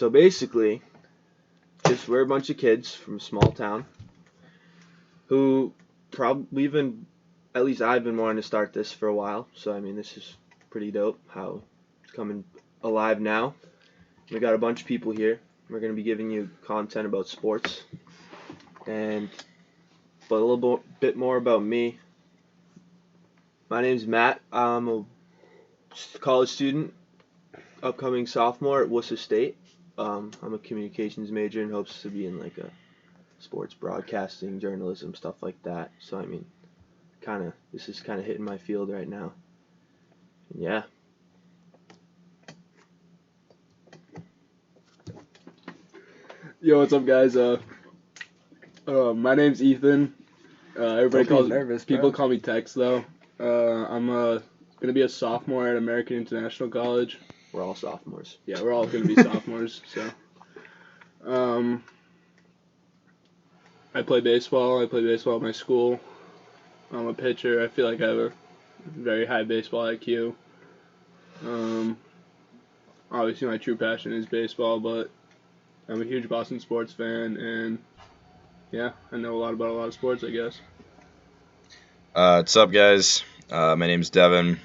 So basically, we're a bunch of kids from a small town who at least I've been wanting to start this for a while. So, I mean, this is pretty dope how it's coming alive now. We got a bunch of people here. We're going to be giving you content about sports. But a little bit more about me. My name's Matt. I'm a college student, upcoming sophomore at Worcester State. I'm a communications major and hopes to be in like a sports broadcasting, journalism, stuff like that. So I mean, this is kind of hitting my field right now. Yeah. Yo, what's up, guys? My name's Ethan. People call me Tex though. I'm gonna be a sophomore at American International College. We're all sophomores. Yeah, we're all gonna be sophomores. So, I play baseball. I play baseball at my school. I'm a pitcher. I feel like I have a very high baseball IQ. Obviously, my true passion is baseball, but I'm a huge Boston sports fan, and yeah, I know a lot about a lot of sports, I guess. What's up, guys? My name's Devin.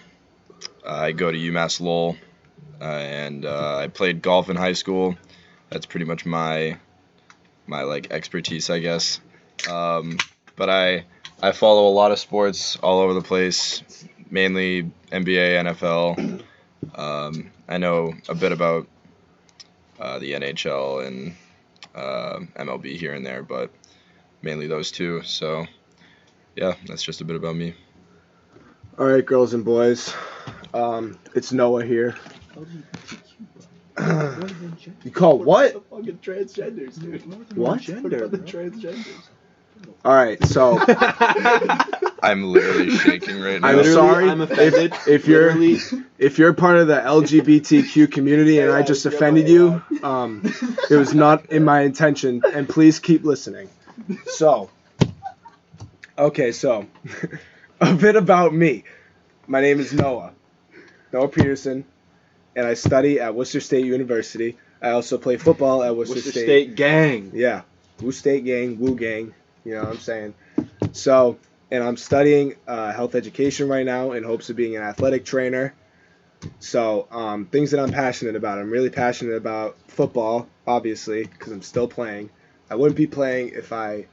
I go to UMass Lowell, and I played golf in high school. That's pretty much my like expertise, I guess. But I follow a lot of sports all over the place, mainly NBA, NFL. I know a bit about the NHL and MLB here and there, but mainly those two. So, yeah, that's just a bit about me. All right, girls and boys, it's Noah here. You call what? Fucking transgenders, dude. What? Gender, the transgenders. All right, so I'm literally shaking right now. I'm sorry. I'm offended. If you're part of the LGBTQ community and I just offended you, it was not in my intention. And please keep listening. So, okay, so a bit about me. My name is Noah Peterson, and I study at Worcester State University. I also play football at Worcester State gang. Yeah, Woo State gang, Woo gang. You know what I'm saying? So, and I'm studying health education right now in hopes of being an athletic trainer. So, things that I'm passionate about. I'm really passionate about football, obviously, because I'm still playing. I wouldn't be playing if I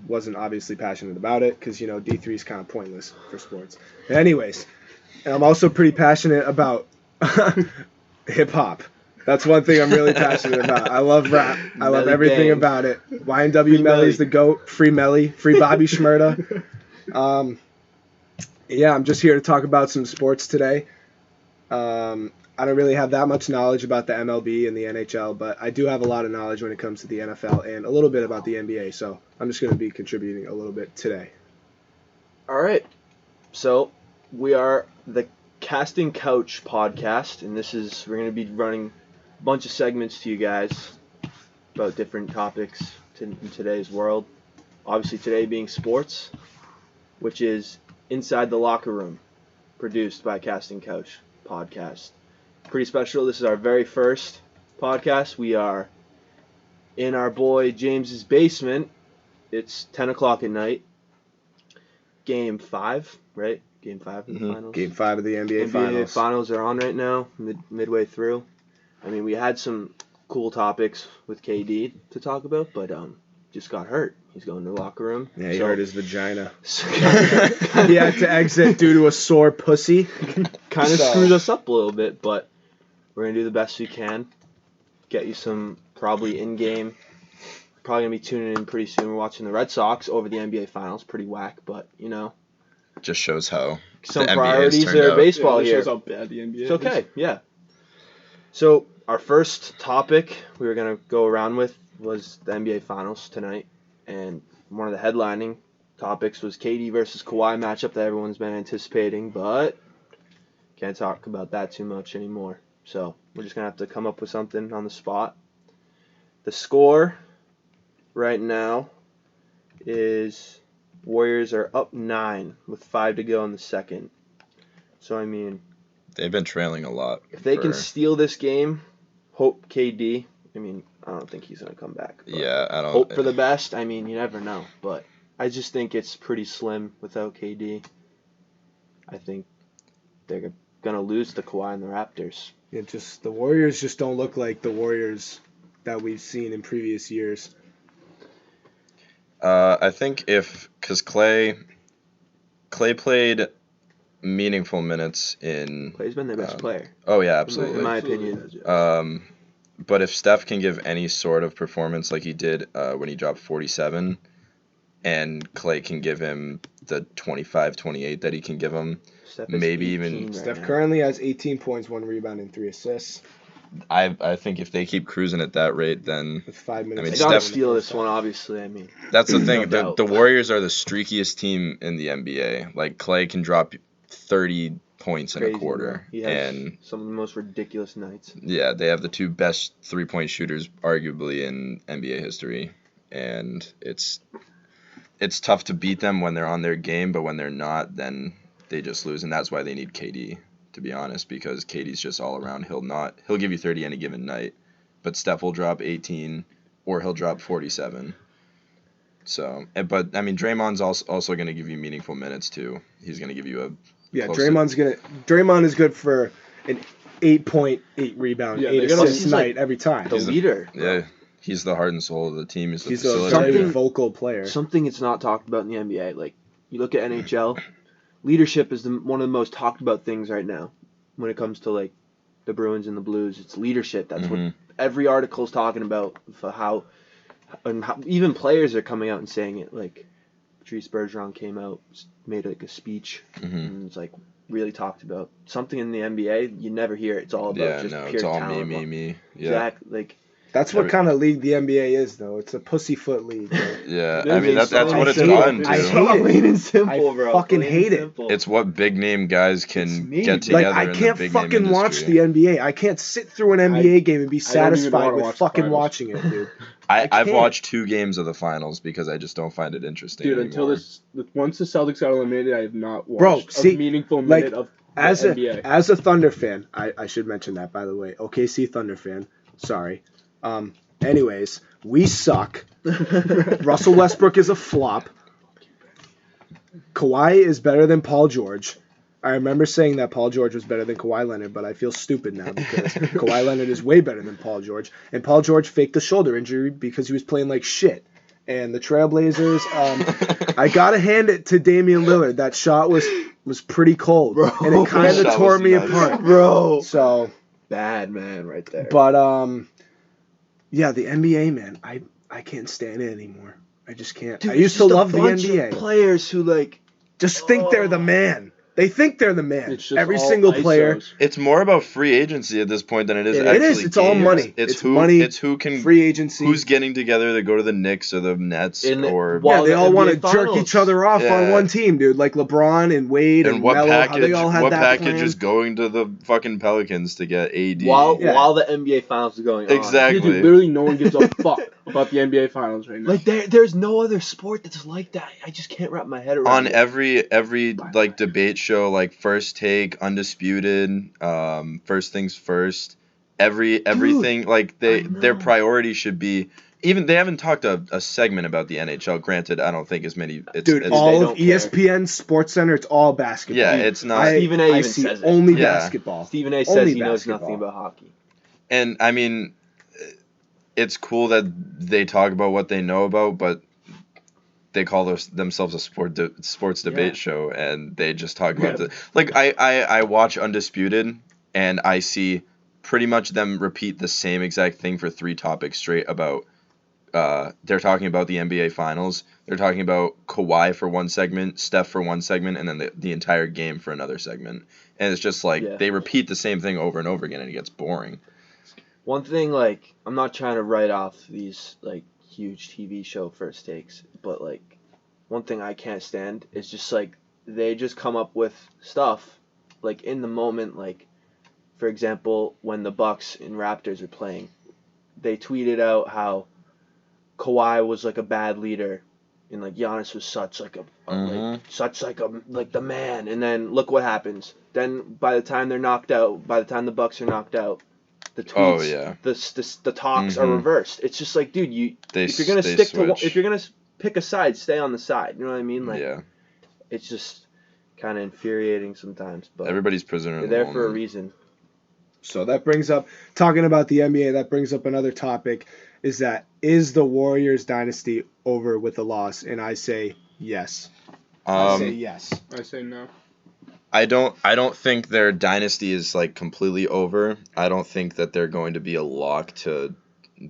wasn't obviously passionate about it, because, you know, D3 is kind of pointless for sports. But anyways, and I'm also pretty passionate about hip-hop. That's one thing I'm really passionate about. I love rap. I love everything about it. YNW Melly's the GOAT. Free Melly. Free Bobby Shmurda. Yeah, I'm just here to talk about some sports today. I don't really have that much knowledge about the MLB and the NHL, but I do have a lot of knowledge when it comes to the NFL and a little bit about the NBA, so I'm just going to be contributing a little bit today. All right. So we are the Casting Couch podcast, and we're going to be running a bunch of segments to you guys about different topics in today's world. Obviously today being sports, which is Inside the Locker Room, produced by Casting Couch podcast. Pretty special. This is our very first podcast. We are in our boy James's basement. It's 10 o'clock at night. Game 5, right? Game 5 of the finals. Game 5 of the NBA Finals. Finals are on right now, midway through. I mean, we had some cool topics with KD to talk about, but just got hurt. He's going to the locker room. Yeah, he hurt his vagina. He had to exit due to a sore pussy. Kind of screwed us up a little bit, but we're going to do the best we can. Get you some probably in-game. Probably going to be tuning in pretty soon. We're watching the Red Sox over the NBA Finals. Pretty whack, but, you know. Just shows how some the priorities NBA are baseball here. here. Shows how bad the NBA it's okay, yeah. So our first topic we were going to go around with was the NBA Finals tonight. And one of the headlining topics was KD versus Kawhi matchup that everyone's been anticipating, but can't talk about that too much anymore. So we're just going to have to come up with something on the spot. The score right now is Warriors are up 9 with 5 to go in the second. So, I mean, they've been trailing a lot. If they can steal this game, hope KD I mean, I don't think he's gonna come back. Yeah, I don't. Hope for the best. I mean, you never know, but I just think it's pretty slim without KD. I think they're gonna lose to Kawhi and the Raptors. Yeah, just the Warriors just don't look like the Warriors that we've seen in previous years. I think because Clay played meaningful minutes in. Clay's been their best player. Oh yeah, absolutely. In my opinion. But if Steph can give any sort of performance like he did when he dropped 47, and Clay can give him the 25, 28 that he can give him, maybe even. Steph currently has 18 points, 1 rebound, and 3 assists. I think if they keep cruising at that rate, then with 5 minutes. I mean, they gotta steal this one, obviously. I mean, that's the thing. No The Warriors are the streakiest team in the NBA. Like Clay can drop 30 points in a quarter, and some of the most ridiculous nights. Yeah, they have the 2 best 3-point shooters, arguably, in NBA history, and it's tough to beat them when they're on their game, but when they're not, then they just lose, and that's why they need KD. To be honest, because KD's just all around. He'll give you 30 any given night, but Steph will drop 18 or he'll drop 47. So, but I mean, Draymond's also going to give you meaningful minutes too. He's going to give you Draymond is good for an 8.8 rebound, 8 assists night every time. The leader. Yeah. He's the heart and soul of the team. He's a very vocal player. Something it's not talked about in the NBA. Like, you look at NHL, leadership is one of the most talked about things right now when it comes to, like, the Bruins and the Blues. It's leadership. That's what every article is talking about, for how even players are coming out and saying it. Like, Patrice Bergeron came out, made, like, a speech, and it's, like, really talked about. Something in the NBA, you never hear it. It's all about pure it's all talent. me. Yeah. Exactly. Like, that's what kind of league the NBA is, though. It's a pussyfoot league. Yeah, I mean that's what it's gotten to. I hate it. Simple, bro. I fucking hate it. It's what big name guys can get together. Like, I can't fucking watch the NBA. I can't sit through an NBA game and be satisfied with fucking watching it, dude. I've watched 2 games of the finals because I just don't find it interesting. Dude, anymore. once the Celtics got eliminated, I have not watched a meaningful minute of the NBA. As a Thunder fan, I should mention that, by the way. OKC Thunder fan. Sorry. Anyways, we suck. Russell Westbrook is a flop. Kawhi is better than Paul George. I remember saying that Paul George was better than Kawhi Leonard, but I feel stupid now because Kawhi Leonard is way better than Paul George. And Paul George faked a shoulder injury because he was playing like shit. And the Trailblazers, I gotta hand it to Damian Lillard. That shot was pretty cold, bro, and it kind of tore me apart, bro. So bad, man, right there. But yeah, the NBA, man, I can't stand it anymore. I just can't. Dude, I used to love the NBA. Of players who just think they're the man. They think they're the man. It's just every all single ISOs. player. It's more about free agency at this point than it is actually. It is. It's all money. It's money. It's who can free agency. Who's getting together to go to the Knicks or the Nets they all want to jerk each other off on one team, dude. Like LeBron and Wade and what Melo. Package, they all had what that package plan. is going to the fucking Pelicans to get AD while the NBA Finals are going on? Exactly. Dude, literally, no one gives a fuck about the NBA Finals right now. Like there's no other sport that's like that. I just can't wrap my head around on it. every like debate show, like First Take, Undisputed, First Things First, everything. Dude, like their priority should be. Even they haven't talked a segment about the NHL. Granted, I don't think as many. All of ESPN, SportsCenter, it's all basketball. Yeah, it's not. Stephen A. even says it. Only basketball. Stephen A. says he knows nothing about hockey. And I mean, it's cool that they talk about what they know about, but they call themselves a sports debate show, and they just talk about the like. I watch Undisputed, and I see pretty much them repeat the same exact thing for 3 topics straight about. They're talking about the NBA Finals. They're talking about Kawhi for one segment, Steph for one segment, and then the entire game for another segment. And it's just like they repeat the same thing over and over again, and it gets boring. One thing, like, I'm not trying to write off these like huge TV show First Takes, but like one thing I can't stand is just like they just come up with stuff like in the moment. Like, for example, when the Bucks and Raptors are playing, they tweeted out how Kawhi was like a bad leader, and like Giannis was such like the man. And then look what happens. Then by the time the Bucks are knocked out, the tweets, Oh, yeah. the talks are reversed. It's just like, dude, if you're gonna stick to one, if you're gonna pick a side, stay on the side. You know what I mean? Like, yeah. It's just kind of infuriating sometimes. But everybody's prisoner. They're in the there moment. for a reason. So that brings up, talking about the NBA, that brings up another topic, is the Warriors dynasty over with a loss? And I say yes. I say yes. I say no. I don't think their dynasty is like completely over. I don't think that they're going to be a lock to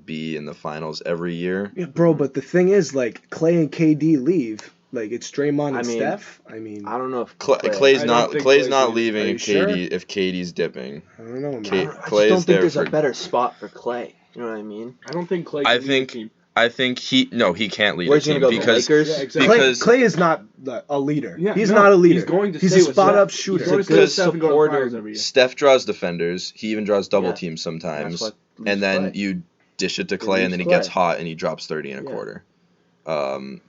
be in the finals every year. Yeah, bro, but the thing is, like, Clay and KD leave. Like, it's Draymond and Steph. I mean, I don't know if Clay's not leaving if sure? KD's dipping. I don't know, man. I just don't think there's a better spot for Clay. You know what I mean? I don't think Clay can lead the team. I think he can't lead Where's the team he gonna go, because the Lakers? Yeah, exactly. Clay is not a leader. Yeah, he's not a leader. He's going to he's stay a with spot-up Steph. shooter. He's going to stay with Steph and go to the finals every year. Steph draws defenders. He even draws double Yeah. teams sometimes. That's what And then Clay. you dish it to Clay, and then he gets hot and he drops 30 in a quarter.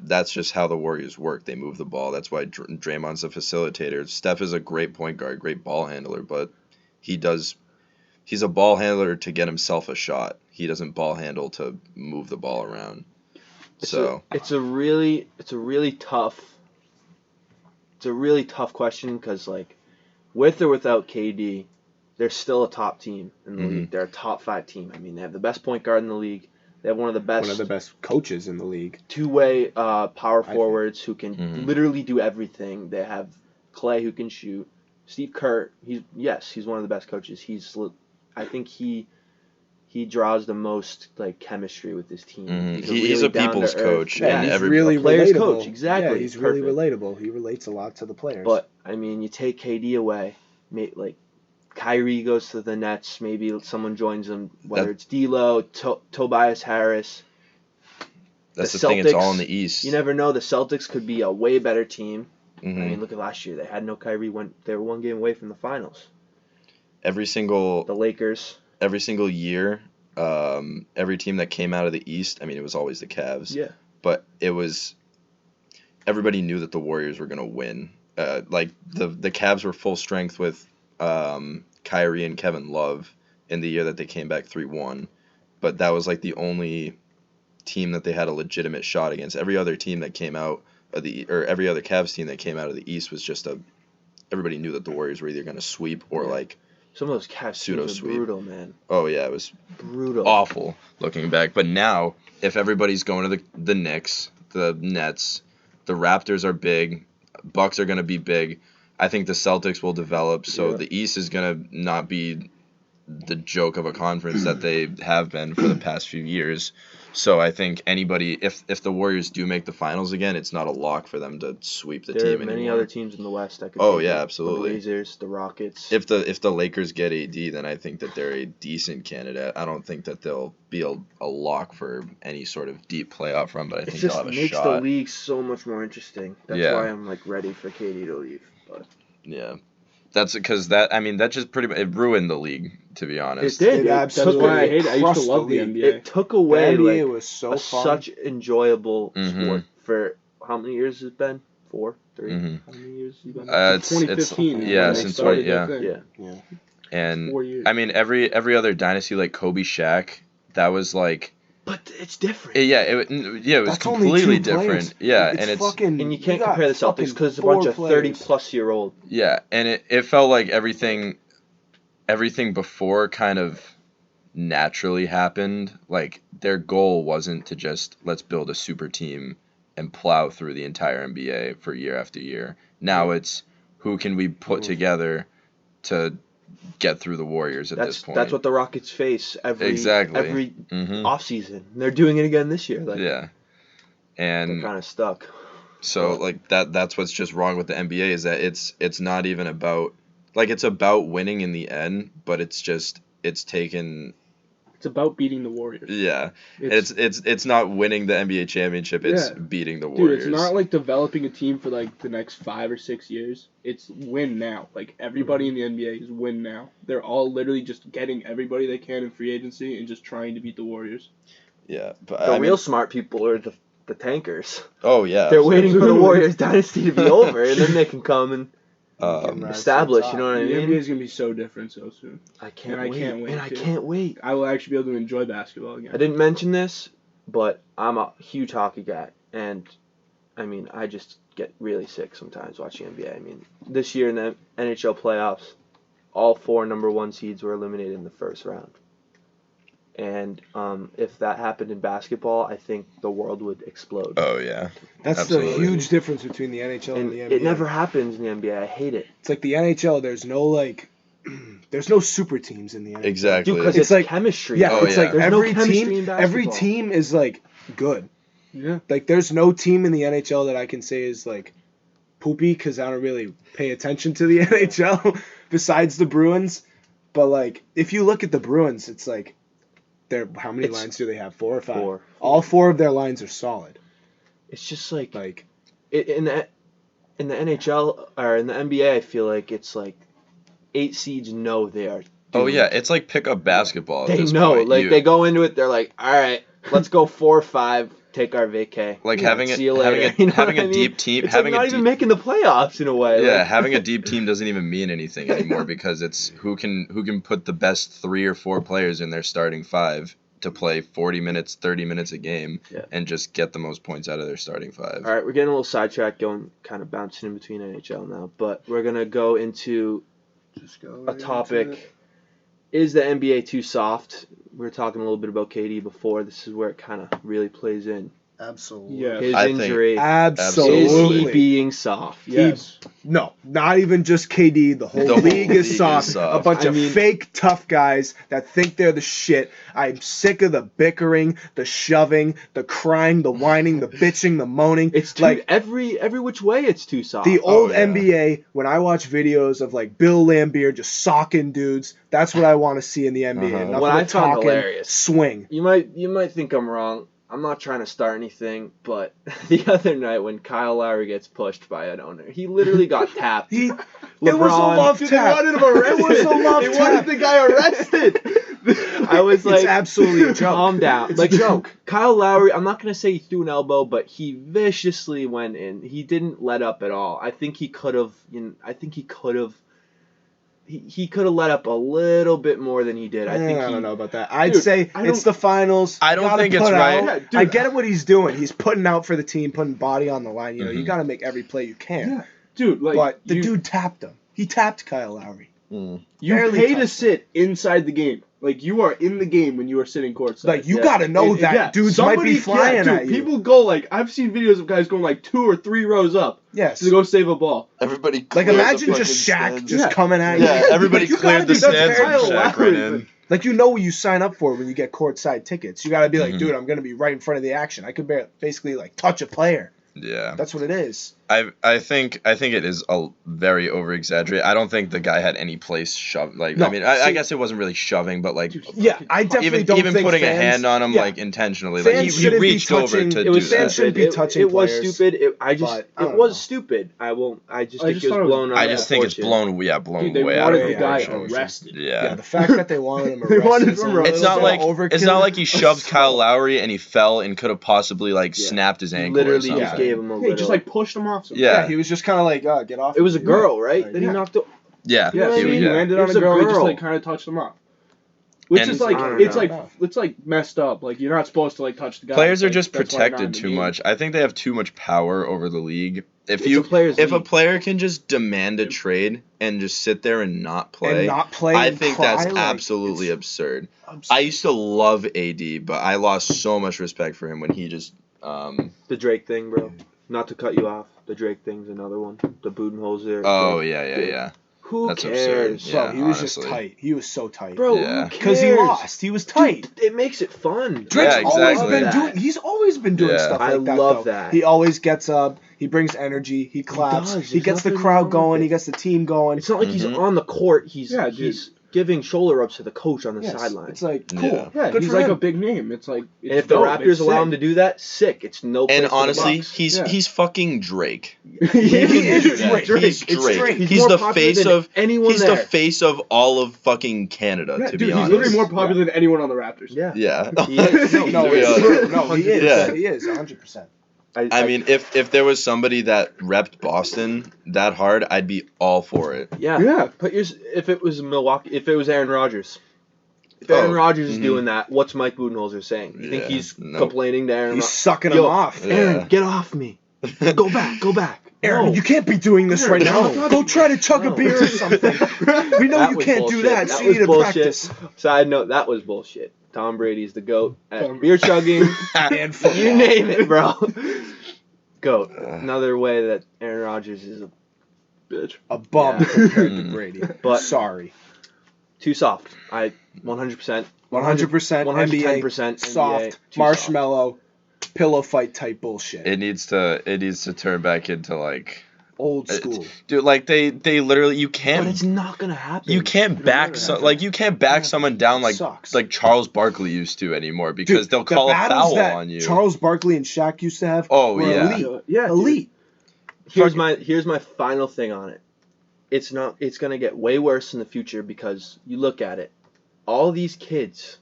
That's just how the Warriors work. They move the ball. That's why Draymond's a facilitator. Steph is a great point guard, great ball handler, but he's a ball handler to get himself a shot. He doesn't ball handle to move the ball around. It's a really tough question because, like, with or without KD, they're still a top team in the league. They're a top 5 team. I mean, they have the best point guard in the league. They have one of the best coaches in the league. Two-way power forwards who can literally do everything. They have Clay who can shoot. Steve Kerr, he's one of the best coaches. I think he draws the most like chemistry with his team. He's a people's coach. Yeah, and he's really player's relatable. coach. Exactly. Yeah, he's really relatable. He relates a lot to the players. But I mean, you take KD away, like Kyrie goes to the Nets. Maybe someone joins them. Whether it's D'Lo, Tobias Harris. That's the Celtics, thing. It's all in the East. You never know. The Celtics could be a way better team. I mean, look at last year. They had no Kyrie. They were one game away from the finals. The Lakers. Every single year, every team that came out of the East, I mean, it was always the Cavs. Yeah. But everybody knew that the Warriors were going to win. Like, the Cavs were full strength with Kyrie and Kevin Love in the year that they came back 3-1. But that was, like, the only team that they had a legitimate shot against. Every other team that came out every other Cavs team that came out of the East was just everybody knew that the Warriors were either going to sweep or, like, some of those Cavs teams were brutal, man. Oh, yeah, it was brutal. Awful looking back. But now, if everybody's going to the Knicks, the Nets, the Raptors are big, Bucks are going to be big, I think the Celtics will develop. So the East is going to not be the joke of a conference that they have been for the past few years. So I think anybody, if the Warriors do make the finals again, it's not a lock for them to sweep the team anymore. There are many other teams in the West that could. Oh yeah, absolutely. The Blazers, the Rockets. If the Lakers get AD, then I think that they're a decent candidate. I don't think that they'll be a lock for any sort of deep playoff run, but I think they'll have a shot. It just makes the league so much more interesting. That's why I'm like ready for KD to leave. But yeah. That's because that just pretty much it ruined the league, to be honest. It did. That's why I hate it. I used to love the NBA. It took away the NBA was so fun. Such enjoyable sport for how many years has it been? 4, 3. How many years has it been? It's 2015. Since 20. Yeah. And 4 years. I mean, every other dynasty like Kobe, Shaq, that was like. But it's different. It was completely different. Yeah, and you can't compare the Celtics because it's a bunch of 30-plus-year-old. Yeah, and it felt like everything before kind of naturally happened. Like their goal wasn't to just let's build a super team and plow through the entire NBA for year after year. Now it's who can we put together to get through the Warriors at this point. That's what the Rockets face every offseason. They're doing it again this year. And they're kind of stuck. So like that's what's just wrong with the NBA is that it's not even about like it's about winning in the end, but it's about beating the Warriors. Yeah. It's not winning the NBA championship, it's beating the Warriors. Dude, it's not like developing a team for like the next 5 or 6 years. It's win now. Like everybody in the NBA is win now. They're all literally just getting everybody they can in free agency and just trying to beat the Warriors. Yeah. But the real smart people are the tankers. Oh yeah. They're waiting for the Warriors dynasty to be over and then they can come and established. You know what I The mean? NBA is gonna be so different so soon. I can't And wait. I can't wait, And I too. can't wait. I will actually be able to enjoy basketball again. I didn't mention this, but I'm a huge hockey guy, and I mean, I just get really sick sometimes watching NBA. I mean, this year in the NHL playoffs, all 4 number 1 seeds were eliminated in the first round. And if that happened in basketball, I think the world would explode. Oh yeah. That's Absolutely. the huge difference between the NHL and the NBA. It never happens in the NBA. I hate it. It's like the NHL. There's no super teams in the NHL. Exactly. Dude, because It's it's like- chemistry. Yeah, Oh, it's yeah. like There's no every chemistry in team. Every basketball. team is like good. Yeah. Like there's no team in the NHL that I can say is like poopy because I don't really pay attention to the NHL besides the Bruins. But like if you look at the Bruins, it's like how many It's lines do they have? 4 or 5? 4. All 4 of their lines are solid. It's just like Like in the NHL or in the NBA, I feel like it's like 8 seeds know they are. Oh doomed. yeah, it's like pick up basketball. At They this know, point. like they go into it. They're like, all right, let's go 4-5, take our vacay. Like Yeah, having see you later. a You know having what a I deep mean? team, It's having like not a even deep, making the playoffs in a way. yeah, Like, having a deep team doesn't even mean anything anymore because it's who can put the best 3 or 4 players in their starting 5 to play 40 minutes, 30 minutes a game, Yeah. and just get the most points out of their starting 5. all right, we're getting a little sidetracked, going kind of bouncing in between NHL now, but we're gonna go into just go a topic. Is the NBA too soft? We were talking a little bit about KD before. This is where it kind of really plays in. Absolutely. Yeah. His I think- injury. Absolutely. Is he being soft? Yes. No, not even just KD. The whole league is soft. A bunch I of mean- fake tough guys that think they're the shit. I'm sick of the bickering, the shoving, the crying, the whining, the bitching, the moaning. It's too, like every which way it's too soft. the old yeah. NBA. When I watch videos of like Bill Laimbeer just socking dudes, that's what I want to see in the NBA. Uh-huh. Enough What of I the found talking, hilarious. swing. You might think I'm wrong. I'm not trying to start anything, but the other night when Kyle Lowry gets pushed by an owner, he literally got tapped. He. LeBron, It was a love they tap. wanted him arrested. It was a love They tap. wanted the guy arrested. I was like, It's absolutely a joke. calm down. It's like a joke. Kyle Lowry, I'm not gonna say he threw an elbow, but he viciously went in. He didn't let up at all. I think he could have. He could have let up a little bit more than he did. I don't know about that. I'd Dude, say I it's don't- the finals. I don't Gotta think it's put right. out. Yeah, dude, I get what he's doing. He's putting out for the team, putting body on the line. You know, you Mhm. got to make every play you can. Yeah. Dude, like but the you, dude tapped him. He tapped Kyle Lowry. Mm. you barely pay to touched him. sit inside the game. Like you are in the game when you are sitting courtside. Like you Yeah. got to know And- that yeah, dudes might be somebody- flying dude, at you. People go like I've seen videos of guys going like 2 or 3 rows up yes. to go save a ball. Everybody Like cleared the imagine just fucking Shaq stands. just Yeah. coming at Yeah, you. everybody Like, you cleared gotta the be that's stands and Kyle Shaq Lowry. ran in. Like you know what you sign up for when you get courtside tickets. You got to be like, Mhm. dude, I'm gonna be right in front of the action. I could basically like touch a player. Yeah. That's what it is. I think it is a very over exaggerated. I don't think the guy had any place shoved. Like No, I mean, I see- guess it wasn't really shoving, but like Yeah, I definitely don't even think putting fans, a hand on him yeah. like intentionally. Like Fans he shouldn't be reached over touching- to It do was Fans that. shouldn't stupid. be touching It was players, stupid. It but I was don't know. stupid. I won't. I just I think just it thought was it was- blown out. I of just think it's proportion. blown Dude, they way out wanted of the guy proportion. arrested. Yeah, the fact that they wanted him They arrested. wanted is a him little It's not bit like overkill. he shoved Kyle Lowry and he fell and could have possibly like Yeah. snapped his He ankle. literally or something. just gave him a He little. just like pushed him off. Yeah. Yeah, he was just kind of like, get off. it was a me. girl, right? Right. That he Yeah. knocked. Yeah, You know what I he- mean? He yeah. landed It on was a a girl. He just girl. like kind of touched him off. Which And- is like I don't it's know. like it's like messed up. Like you're not supposed to like touch the guy. Players are Like, just that's why they're not in protected the too game. much. I think they have too much power over the league. If It's a player's a league. player can just demand a trade and just sit there and not play, And not play. I and think cry, that's like, absolutely it's absurd. absurd. I used to love AD, but I lost so much respect for him when he just The Drake thing, bro. Not to cut you off. The Drake thing's another one. The Budenholzer. oh Drake. yeah. Who That's cares? absurd. Bro, Yeah, he was honestly. just tight. He was so tight. Bro, Yeah. who because he cares? lost. He was tight. Dude, it makes it fun. Drake's Yeah, always exactly. been Love doing. that. He's always been doing Yeah. stuff I like that. love though. that. He always gets up. He brings energy. He claps. does. He There's gets the nothing crowd wrong with going. it. He gets the team going. It's not like he's Mhm. on the court. He's Yeah, dude. he's giving shoulder ups to the coach on the Yes, sideline. It's like cool. Yeah. Yeah, Good he's for like him. a big name. It's like it's And if the dope. Raptors It's allow him to sick. do that, sick. It's no place And for the honestly, Bucks. he's Yeah. he's fucking Drake. He is do that. Drake. He's It's Drake. Drake. He's more the popular face than of anyone he's there. the face of all of fucking Canada. Yeah, to dude, be he's honest. literally more popular than anyone on the Raptors. Yeah. Yeah. He is. No, To be it's honest. true. No, he is. Yeah. He is 100%. I mean, if there was somebody that repped Boston that hard, I'd be all for it. Yeah. But if it was Milwaukee, if it was Aaron Rodgers. If Aaron Rodgers is doing that, what's Mike Budenholzer saying? You think he's complaining to Aaron Rodgers? He's sucking him off. Aaron, get off me. Go back. Aaron, you can't be doing this right now. Go try to chug a beer or something. We know you can't do that, so you need to practice. Side note, that was bullshit. Tom Brady's the GOAT at beer chugging. And football. You name it, bro. GOAT. Another way that Aaron Rodgers is a bitch. A bum compared to Brady. But sorry. Too soft. 100%. 100% NBA. 110% soft, marshmallow, pillow fight type bullshit. It needs to turn back into like old school. Dude, like they literally you can't. But it's not gonna happen. You can't back someone down like Charles Barkley used to anymore because they'll call a foul on you. Charles Barkley and Shaq used to have. Oh yeah. Elite. Yeah, elite. Here's my final thing on it. It's gonna get way worse in the future because you look at it. All these kids,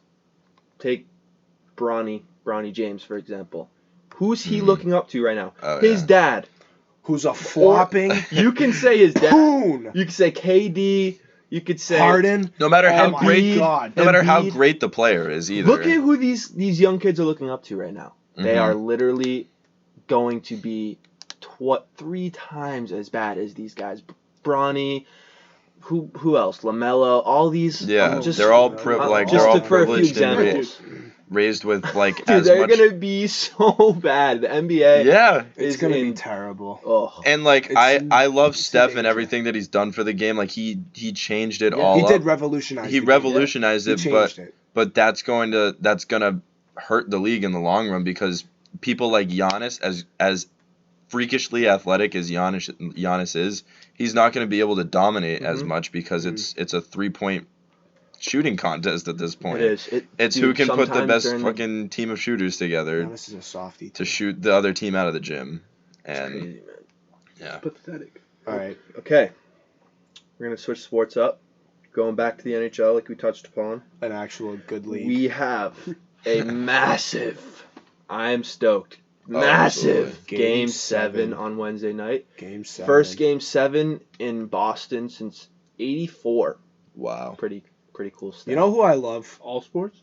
take Bronny James for example. Who's he looking up to right now? His dad. Who's a flopping? You can say his dad. Poon. You can say KD. You could say Harden. No matter how Embiid. great the player is either. Look at who these young kids are looking up to right now. They are literally going to be 3 times as bad as these guys. Bronny. Who else? LaMelo. All these. Yeah, they're all privileged and raised with like Dude, as they're much. They're gonna be so bad. The NBA. Yeah, it's gonna be terrible. Oh. And like I love Steph and everything that he's done for the game. Like he changed it all. He did revolutionize. He revolutionized it, but that's gonna hurt the league in the long run because people like Giannis, as freakishly athletic as Giannis is, he's not going to be able to dominate as much because it's a 3-point shooting contest at this point. It is. It's who can put the best fucking team of shooters together this is a softie to shoot the other team out of the gym. And crazy, man. Yeah. It's pathetic. All right. Okay. We're going to switch sports up. Going back to the NHL like we touched upon. An actual good league. We have a massive, I am stoked, massive Game 7 on Wednesday night. Game 7. First Game 7 in Boston since '84. Wow. Pretty cool stuff. You know who I love? All sports?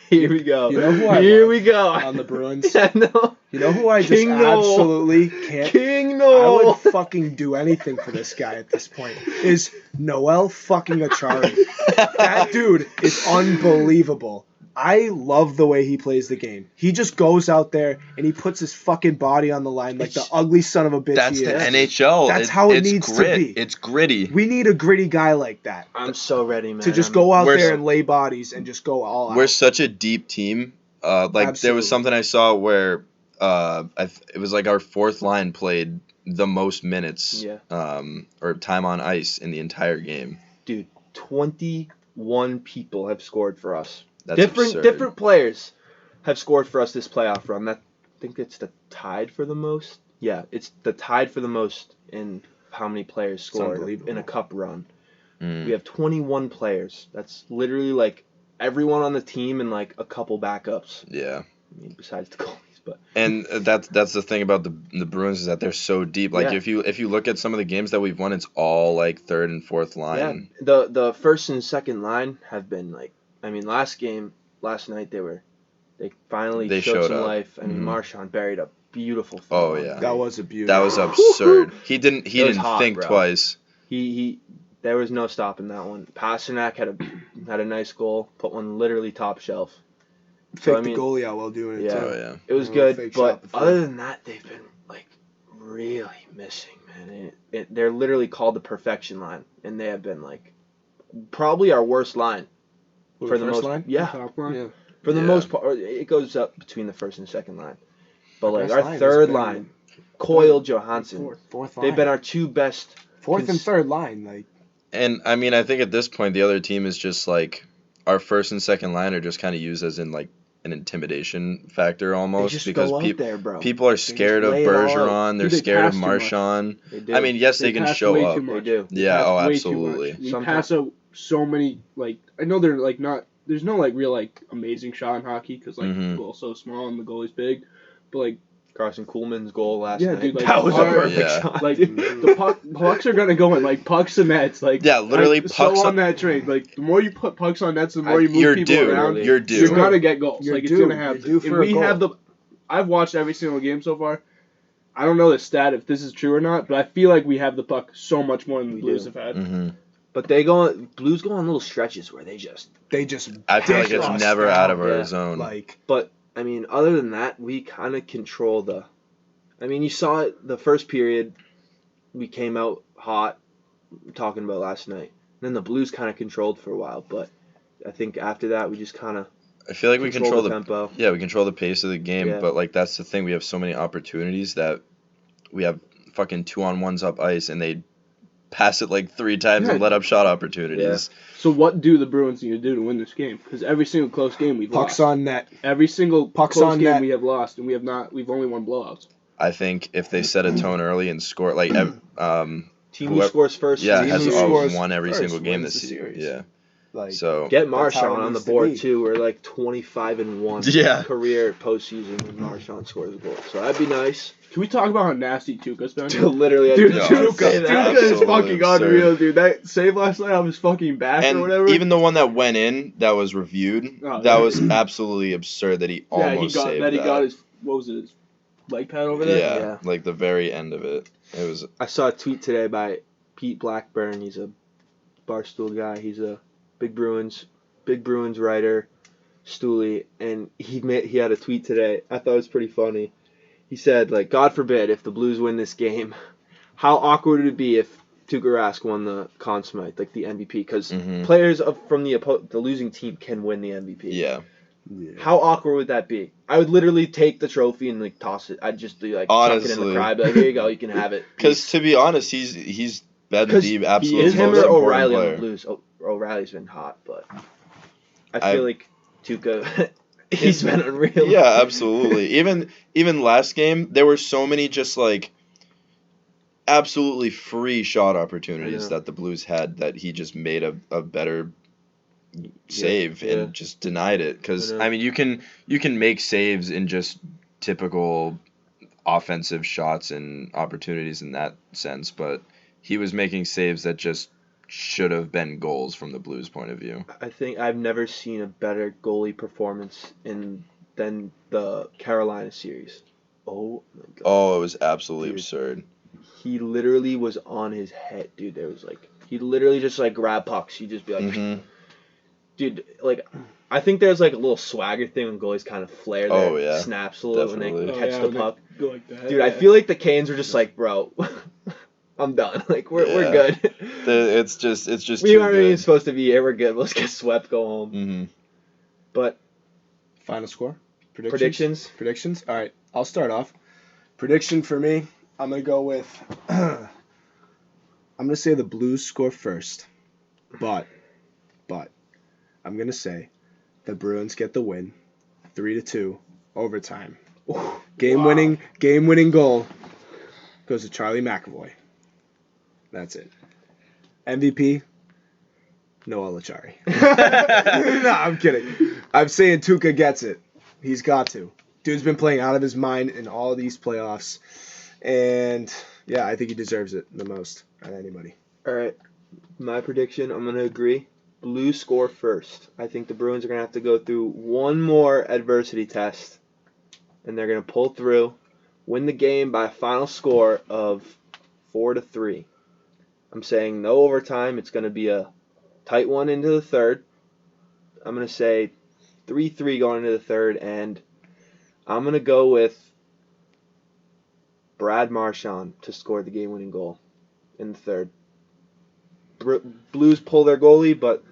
Here we go. You know who I Here love we go. on the Bruins? I know. You know who I just King Noel. absolutely can't... King Noel. I would fucking do anything for this guy at this point. Is Noel fucking Achari. That dude is unbelievable. I love the way he plays the game. He just goes out there and he puts his fucking body on the line like the ugly son of a bitch That's he the is. NHL. That's how it needs to be. It's gritty. We need a gritty guy like that. I'm so ready, man. To just go out there and lay bodies and just go all out. We're such a deep team. There was something I saw where it was like our fourth line played the most minutes or time on ice in the entire game. Dude, 21 people have scored for us. That's different players have scored for us this playoff run. I think it's the tied for the most. Yeah, it's the tied for the most in how many players scored in a cup run. We have 21 players. That's literally like everyone on the team and like a couple backups. Yeah. I mean, besides the goalies, but. And that's the thing about the Bruins is that they're so deep. Like if you look at some of the games that we've won, it's all like third and fourth line. Yeah. The first and second line have been like. I mean, last night they finally showed some life. I mean, Marchand buried a beautiful thing. Oh yeah, that was a beautiful. That was absurd. He didn't think bro. twice. There was no stopping that one. Pasternak had a nice goal, put one literally top shelf. Faked the goalie out while doing it too. Oh yeah, it was good. But other than that, they've been like really missing, man. They're literally called the perfection line, and they have been like probably our worst line. For the most line? Yeah. Top line? Yeah. For the most part, it goes up between the first and second line. But like our third line, Coyle, Johansson, fourth line. They've been our two best. Fourth and third line, like. And I mean, I think at this point the other team is just like our first and second line are just kind of used as in like an intimidation factor almost because people are scared of Bergeron, they're scared of Marchand. I mean, yes, they can show up. They do. Yeah, oh, absolutely. We pass out so many, like, I know they're like not, there's no like real like amazing shot in hockey because like the goal's so small and the goalie's big, but like Carson Kuhlman's goal last Yeah, night. dude, like, that was a perfect yeah. shot. Like dude. the pucks are gonna go in, like pucks and nets. Like Yeah, literally I'm pucks so on on- that train. Like the more you put pucks on nets, the more you move You're people due. around. You're due. You're gonna get goals. You're like due. it's gonna happen. You're due for And a we goal. have the. I've watched every single game so far. I don't know the stat if this is true or not, but I feel like we have the puck so much more than the We Blues do. have had. Mm-hmm. But Blues go on little stretches where they just. I feel like dish it's us never down. out of our Yeah. zone. Like But I mean, other than that, we kind of control the. I mean, you saw it the first period. We came out hot, talking about last night. Then the Blues kind of controlled for a while, but I think after that we just kind of. I feel like we control the tempo. Yeah, we control the pace of the game, Yeah. but like that's the thing. We have so many opportunities that we have fucking 2-on-1s up ice, and they pass it like 3 times and Yeah. let up shot opportunities. So what do the Bruins need to do to win this game? Because every single close game we've pucks lost. on net. Every single Pucks close on game net. we have lost, and we have not. We've only won blowouts. I think if they set a tone early and score, like, Team who whoever- scores first. yeah, Team has who scores won every first single game wins this the year. series. Yeah, Like so Get That's how Marchand it on the needs to board be. too. We're like 25-1 Yeah. career postseason when Marchand scores a goal. So that'd be nice. Can we talk about how nasty Tuca's been? Literally, I Dude, just no, wanted to say Tuca that. is Absolutely fucking absurd. unreal, dude. That save last night on his fucking back or and whatever. even the one that went in that was reviewed, Oh, that yeah. was absolutely absurd that he yeah, almost he got saved that. He that. got his his leg pad over there. yeah, Yeah. like the very end of it. It was I saw a tweet today by Pete Blackburn. He's a Barstool guy. He's a big Bruins writer, Stooley, and he had a tweet today. I thought it was pretty funny. He said, like, God forbid if the Blues win this game, how awkward would it be if Tuukka Rask won the Conn Smythe, like the MVP? Because Mhm. players from the losing team can win the MVP. yeah. How awkward would that be? I would literally take the trophy and like toss it. I'd just be like chuck it in the Honestly. crowd. Be like, here you go, you can have it. Because to be honest, he's been 'Cause the absolute Is him most or important O'Reilly on player. the Blues? O'Reilly's been hot, but I I- feel like Tuukka, he's been unreal. Yeah, absolutely. Even last game, there were so many just like absolutely free shot opportunities Yeah. that the Blues had that he just made a better save yeah. and just denied it. Because I know. I mean, you can make saves in just typical offensive shots and opportunities in that sense, but he was making saves that just should have been goals from the Blues' point of view. I think I've never seen a better goalie performance than the Carolina series. Oh my god. Oh, it was absolutely Dude. absurd. He literally was on his head, dude. There was like he literally just like grab pucks. He'd just be like, Mhm. dude, like I think there's like a little swagger thing when goalies kind of flare their Oh, yeah. snaps a little when Definitely. they Oh, catch yeah, the when they puck. Go like that. Dude, I feel like the Canes were just like, bro, I'm done. Like we're Yeah. good. It's just We too aren't even good. supposed to be here. We're good. Let's get swept. Go home. Mhm. But Final score? predictions. Predictions? All right, I'll start off. Prediction for me, I'm going to go with I'm going to say the Blues score first. But I'm going to say the Bruins get the win. 3-2 overtime. Game-winning goal goes to Charlie McAvoy. That's it. MVP Noah Lachari. No, I'm kidding. I'm saying Tuukka gets it. He's got to. Dude's been playing out of his mind in all these playoffs. And, yeah, I think he deserves it the most out of anybody. All right. My prediction, I'm going to agree. Blues score first. I think the Bruins are going to have to go through one more adversity test. And they're going to pull through, win the game by a final score of 4-3. I'm saying no overtime. It's going to be a tight one into the third. I'm going to say 3-3 going into the third. And I'm going to go with Brad Marchand to score the game-winning goal in the third. Blues pull their goalie, but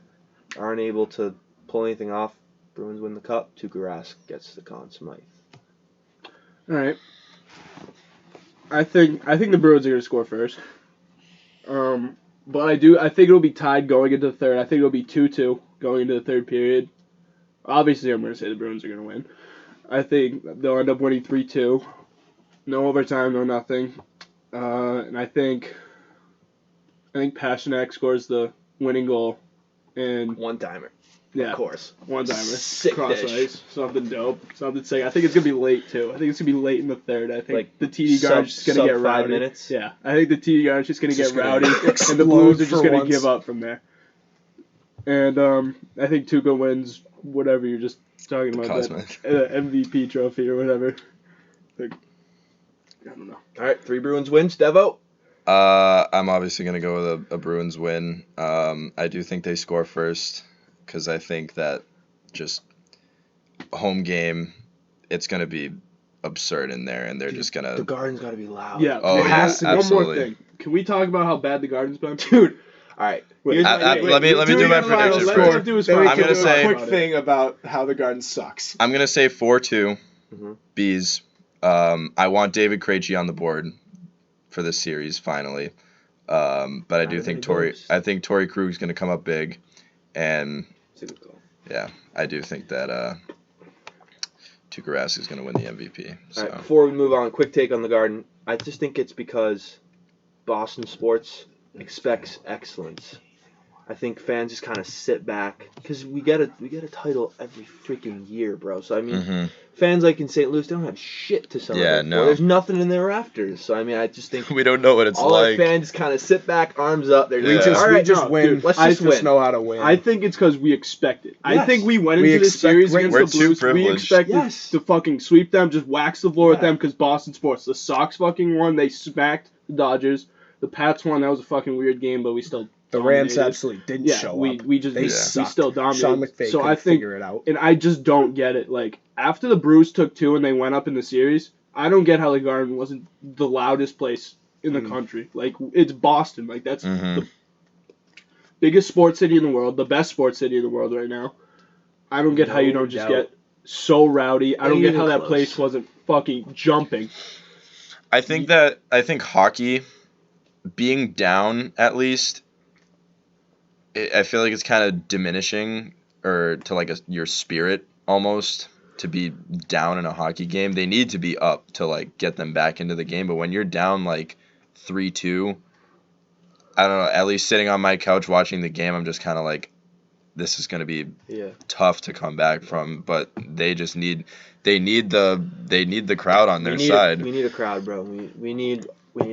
aren't able to pull anything off. Bruins win the cup. Tuukka Rask gets the Conn Smythe. All right. I think the Bruins are going to score first. But I think it'll be tied going into the third. I think it'll be 2-2 going into the third period. Obviously, I'm going to say the Bruins are going to win. I think they'll end up winning 3-2. No overtime, no nothing. And I think Pasternak scores the winning goal. And One timer. Yeah. Of course. One-timer. Sick Cross dish. ice. Something dope. Something sick. I think it's going to be late, too. I think it's going to be late in the third. I think Like, the TD guard's just going to get sub rowdy. 5 minutes? Yeah. I think the TD guard's just going to get Just gonna rowdy, and the explode Blues are for just going to once. give up from there. And I think Tuukka wins whatever you're just talking about, Cosmic. that MVP trophy or whatever. Like, I don't know. All right, 3 Bruins wins. Devo? I'm obviously going to go with a Bruins win. I do think they score first because I think that just home game, it's going to be absurd in there, and they're just going The to... Garden's got to be loud. Yeah, Oh, it yeah, has to. One more absolutely. thing. Can we talk about how bad the Garden's been? Dude. All right. Wait, let me do my prediction Let's do his Then we I'm can gonna do say- a quick thing about how the Garden sucks. I'm going to say 4-2 Mhm. Bees. I want David Krejci on the board for this series, finally. But I do think Torrey Krug's going to come up big, and It's a good call. yeah, I do think that Tuukka Rask is going to win the MVP. So. All right, before we move on, quick take on the Garden. I just think it's because Boston sports expects excellence. I think fans just kind of sit back because we get a title every freaking year, bro. So I mean, Mhm. fans like in St. Louis, they don't have shit to celebrate. Yeah, for. no. There's nothing in their rafters. So I mean, I just think We don't know what it's all our like. fans kind of sit back, arms up. They're We just, just- all right, no, win. dude, let's I just just win. know how to win. I think it's because we expect it. I Yes. think we went We into this expect series great- against We're the too Blues. We privileged. expected Yes. to fucking sweep them, just wax the floor with Yeah. them because Boston sports. The Sox fucking won. They smacked the Dodgers. The Pats won. That was a fucking weird game, but we still the Rams dominated. absolutely didn't Yeah, show we up. we just They we sucked. still dominated. Sean McVay so couldn't I think, figure it out. and I just don't get it. Like after the Bruce took 2 and they went up in the series, I don't get how the Garden wasn't the loudest place in the country. Like it's Boston. Like that's Mhm. the biggest sports city in the world, the best sports city in the world right now. I don't get how you No don't just doubt. get so rowdy. I don't Ain't get even how that close. place wasn't fucking jumping. I think hockey, being down at least, I feel like it's kind of diminishing, or to like your spirit almost, to be down in a hockey game. They need to be up to like get them back into the game. But when you're down like 3-2, I don't know. At least sitting on my couch watching the game, I'm just kind of like, this is going to be Yeah. tough to come back from. But they just need the crowd on their side. We need a crowd, bro. We need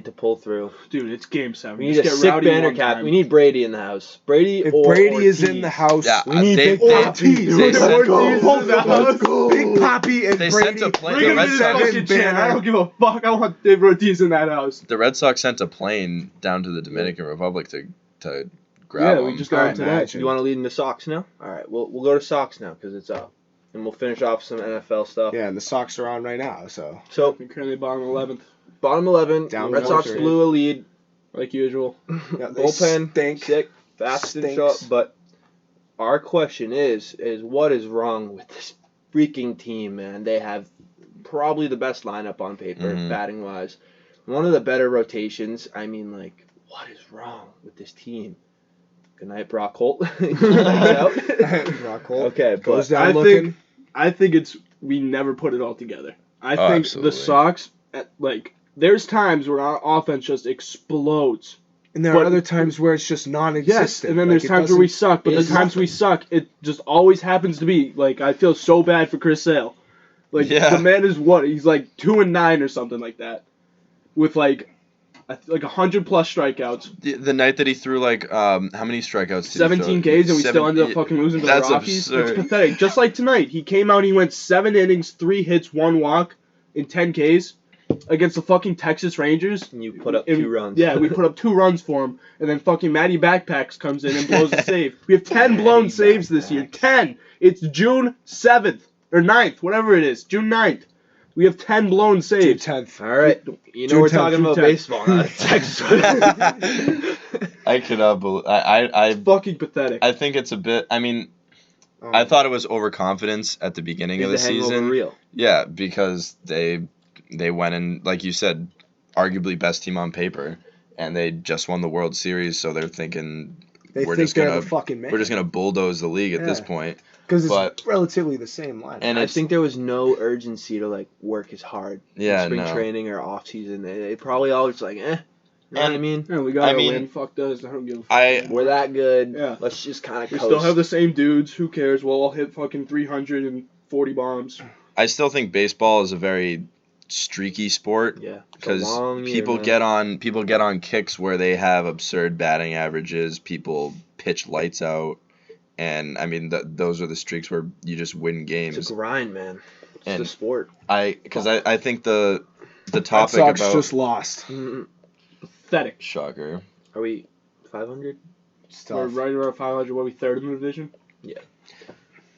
to pull through. Dude, it's game 7. We need Just a get sick rowdy banner one cap. time. We need Brady in the house. Brady If or Brady is Ortiz. in the house, Yeah, we need they- Big they- Poppy. they Ortiz sent- in the house. Let's go. Big Poppy and They Brady. sent a plane. Bring The him Red to the Sox- fucking chair. banner. I don't give a fuck. I want David Ortiz in that house. The Red Sox sent a plane down to the Dominican Republic to grab Yeah, them. we just All got right, him today. imagine. You want to lead into Sox now? All right, we'll go to Sox now because it's up, and we'll finish off some NFL stuff. Yeah, and the Sox are on right now, so So We're currently bottom 11th, bottom 11, Down Red Sox 1-3. blew a lead. like usual. yeah, they Bullpen stink. sick, fast didn't show up. Stinks. But our question is what is wrong with this freaking team, man? They have probably the best lineup on paper, Mhm. batting wise. One of the better rotations. I mean, like, what is wrong with this team? Good night, Brock Holt. Rock Holt Okay, goes but down I looking. think I think it's we never put it all together. I Oh, think absolutely. the Sox, there's times where our offense just explodes. And there but- are other times where it's just non-existent. Yes, and then Like, there's it times where we doesn't- suck, but the it's times we suck, it just always happens to be like I feel so bad for Chris Sale. Like Yeah. the man is what? He's like 2-9 or something like that, with like 100+ strikeouts, The night that he threw how many strikeouts? Did 17 he throw? Ks, and we still ended up fucking losing to the That's Rockies. absurd. It's pathetic. Just like tonight, he came out, he went 7 innings, 3 hits, 1 walk, in 10 Ks against the fucking Texas Rangers. you put up And- 2 runs. Yeah, we put up 2 runs for him, and then fucking Matty Backpacks comes in and blows a save. We have 10 blown Matty saves this year. 10. It's June 7th or 9th, whatever it is. June 9th. We have 10 blown June saves. 10th. All right. You know June we're 10th, talking June about 10th. baseball, not Texas. I cannot believe. I Fucking pathetic. I think it's a bit. I mean, Oh. I thought it was overconfidence at the beginning of the Is the hangover season. real? Yeah, because they went in, like you said, arguably best team on paper, and they just won the World Series, so they're thinking They we're think just they're gonna the fucking man. we're just gonna bulldoze the league at this Yeah. point. because it's but- relatively the same line. And I it's think there was no urgency to like work as hard Yeah, in spring no. training or off season. They probably all just like, You know what I mean? Yeah, we got to win. Fuck those. I don't give a fuck. We're that good. Yeah. Let's just kind of We coast. still have the same dudes. Who cares? We'll all hit fucking 340 bombs. I still think baseball is a very streaky sport. Yeah. Because people get on kicks where they have absurd batting averages. People pitch lights out, and I mean those are the streaks where you just win games. It's a grind, man. It's the sport. I think the topic Red Sox about just lost. Pathetic. Shocker. Are we 500? We're right around 500. What are we, third in the division? Yeah.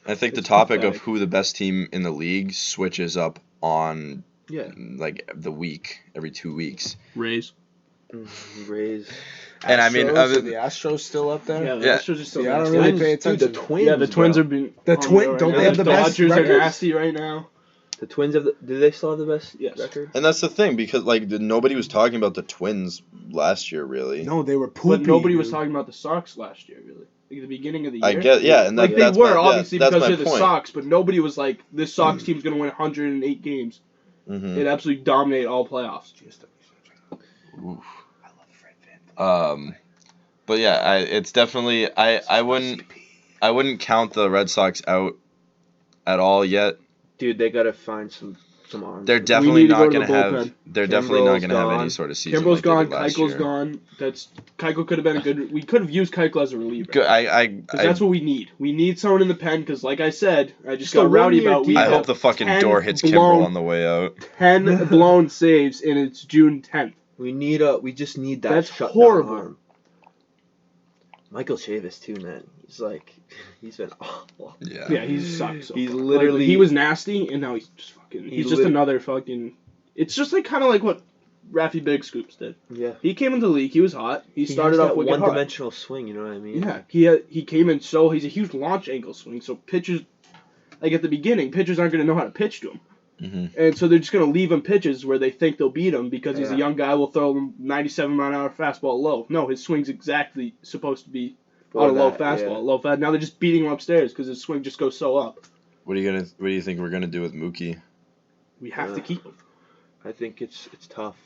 I think the It's topic pathetic. of who the best team in the league switches up on Yeah. like the week every 2 weeks. Rays. Rays. And I mean, Are the Astros still up there? Yeah, the Yeah. Astros are still See, I don't nasty. really pay Dude, the attention. Twins. Yeah, the Twins bro. are being. The on Twin- right don't now. they have the best Dodgers records? are nasty right now. The Twins have do they still have the best Yes. record? And that's the thing because like nobody was talking about the Twins last year really. No, they were poopy. But nobody was dude. talking about the Sox last year, really. Like at the beginning of the year. I get and Like that's they were, my, obviously, that's because my they're the point. Sox, but nobody was like, this Sox team's going to win 108 games. Mhm. It absolutely dominated all playoffs. Oof. But yeah, it's definitely I wouldn't count the Red Sox out at all yet. Dude, they gotta find some arms. They're We definitely need to not go to going to the have. bullpen. They're definitely not Kimbrel's going to have any gone. sort of season. Kimbrel's like they gone. did last Keiko's year. gone. Keiko could have been a good. We could have used Keiko as a reliever. Good. Because that's what we need. We need someone in the pen. Because like I said, I just Still got rowdy 1 year about. We deal. I have hope the fucking 10 door hits blown- Kimbrel on the way out. 10 blown saves, and it's June 10th. We just need that. That's shutdown horrible. arm. Michael Chavis too, man. He's been awful. Yeah. Yeah, he sucks. So He's far. literally- Like, he was nasty, and now he's just fucking. He's just lit- another fucking. It's just like kind of like what Raffy Big Scoops did. Yeah. He came into the league. He was hot. He started has off that wicked hot. one-dimensional swing. You know what I mean? Yeah, he came in so he's a huge launch angle swing. So pitchers, like at the beginning, pitchers aren't going to know how to pitch to him, and so they're just going to leave him pitches where they think they'll beat him because he's a young guy. Will throw them 97-mile-an-hour fastball low. No, his swing's exactly supposed to be on a low fastball, low fast. Now they're just beating him upstairs because his swing just goes so up. What do you think we're gonna do with Mookie? We have to keep him. I think it's tough.